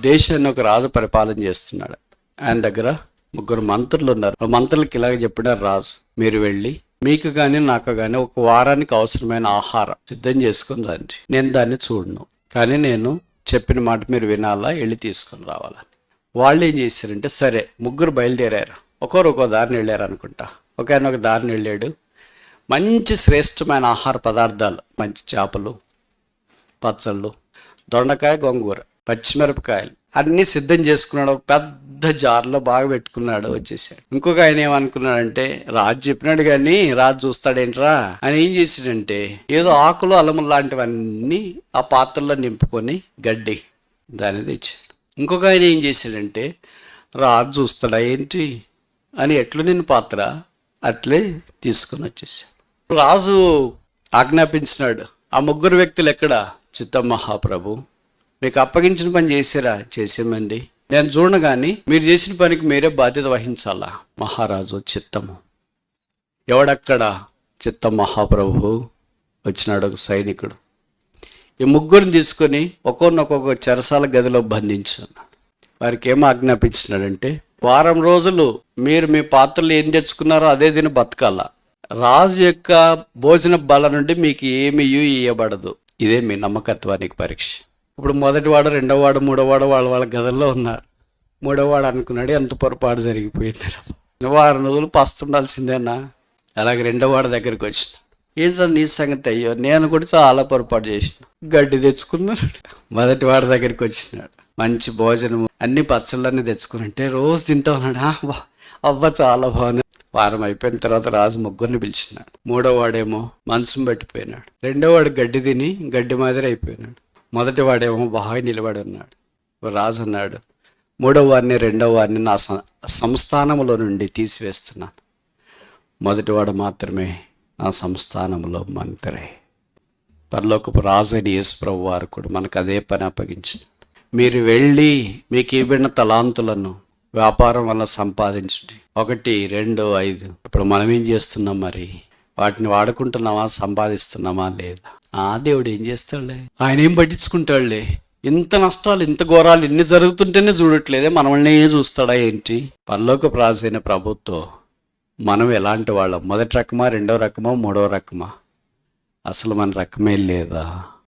దేశాన్ని ఒక రాజు పరిపాలన చేస్తున్నాడు. ఆయన దగ్గర 3 మంత్రులు ఉన్నారు. మంత్రులకి ఇలాగ చెప్పినారు రాజు, మీరు వెళ్ళి మీకు కానీ నాకు కానీ ఒక వారానికి అవసరమైన ఆహారం సిద్ధం చేసుకుని రండి. నేను దాన్ని చూడను, కానీ నేను చెప్పిన మాట మీరు వినాలా, వెళ్ళి తీసుకొని రావాలని. వాళ్ళు ఏం చేశారంటే సరే 3 బయలుదేరారు. ఒక్కొరు ఒక్కో దారిని వెళ్ళారు అనుకుంటా. ఒక ఆయన ఒక దారిని వెళ్ళాడు. మంచి శ్రేష్టమైన ఆహార పదార్థాలు, మంచి చేపలు, పచ్చళ్ళు, దొండకాయ, గోంగూర, పచ్చిమిరపకాయలు అన్నీ సిద్ధం చేసుకున్నాడు. ఒక పెద్ద జార్లో బాగా పెట్టుకున్నాడు, వచ్చేసాడు. ఇంకొక ఆయన ఏమనుకున్నాడంటే రాజు చెప్పినాడు కానీ రాజు చూస్తాడేంట్రా అని ఏం చేసాడంటే ఏదో ఆకులు అల్లములు లాంటివన్నీ ఆ పాత్రలో నింపుకొని గడ్డి దాన్ని తెచ్చాడు. ఇంకొక ఆయన ఏం చేశాడంటే రాజు చూస్తాడా ఏంటి అని ఎట్లు నిన్ను పాత్ర అట్లే తీసుకొని వచ్చేసాడు. రాజు ఆజ్ఞాపించినాడు, ఆ 3 వ్యక్తులు ఎక్కడ? చిత్తం మహాప్రభు, మీకు అప్పగించిన పని చేసారా? చేసామండి. నేను చూడగాని మీరు చేసిన పనికి మీరే బాధ్యత వహించాలా. మహారాజు చిత్తము. ఎవడక్కడ? చిత్తం మహాప్రభు. వచ్చినాడు ఒక సైనికుడు. ఈ 3 తీసుకొని ఒక్కొక్క చెరసాల గదిలో బంధించున్నాడు. వారికి ఏం ఆజ్ఞాపించినాడంటే వారం రోజులు మీరు మీ పాత్రలు ఏం తెచ్చుకున్నారో అదే తిని బతకాల. రాజు యొక్క భోజన బల నుండి మీకు ఏమీ ఇవ్వబడదు. ఇదే మీ నమ్మకత్వానికి పరీక్ష. ఇప్పుడు మొదటివాడు, రెండోవాడు, మూడోవాడు వాళ్ళ గదుల్లో ఉన్నారు. మూడోవాడు అనుకున్నాడు ఎంత పొరపాటు జరిగిపోయింది, వారం రోజులు పస్తుండాల్సిందేనా. అలాగే రెండోవాడు దగ్గరికి వచ్చిన, ఏంటో నీ సంగతి? అయ్యో నేను కూడా చాలా పొరపాటు చేసిన, గడ్డి తెచ్చుకున్నాడు. మొదటివాడి దగ్గరికి వచ్చినాడు, మంచి భోజనం అన్ని పచ్చళ్ళన్నీ తెచ్చుకుని రోజు తింటా ఉన్నాడు. అవ్వ చాలా బాగుంది. వారం అయిపోయిన తర్వాత రాజు 3 పిలిచినాడు. మూడోవాడేమో మంచం పట్టిపోయినాడు. రెండోవాడు గడ్డి తిని గడ్డి మాదిరి అయిపోయినాడు. మొదటివాడేమో బాగా నిలబడి ఉన్నాడు. రాజు అన్నాడు, 3వ వారిని 2వ వారిని నా సంస్థానంలో నుండి తీసివేస్తున్నాను. మొదటివాడు మాత్రమే నా సంస్థానంలో మంత్రి. పరలోకపు రాజు అయిన యేసుప్రభు వారు కూడా మనకు అదే పని అప్పగించారు. మీరు వెళ్ళి మీకు ఇవ్వబడిన తలాంతులను వ్యాపారం వల్ల సంపాదించండి. 1, 2, 5. ఇప్పుడు మనం ఏం చేస్తున్నాం? మరి వాటిని వాడుకుంటున్నామా, సంపాదిస్తున్నామా లేదా? దేవుడు ఏం చేస్తాడులే, ఆయన ఏం పట్టించుకుంటాడులే. ఇంత నష్టాలు, ఇంత ఘోరాలు ఇన్ని జరుగుతుంటేనే చూడట్లేదే, మనల్ని ఏం చూస్తాడా ఏంటి? పరలోకపు రాజు అయిన ప్రభుత్వం మనం ఎలాంటి వాళ్ళం? మొదటి రకమా, 2వ రకమా, 3వ రకమా? అసలు మన రకమే లేదా?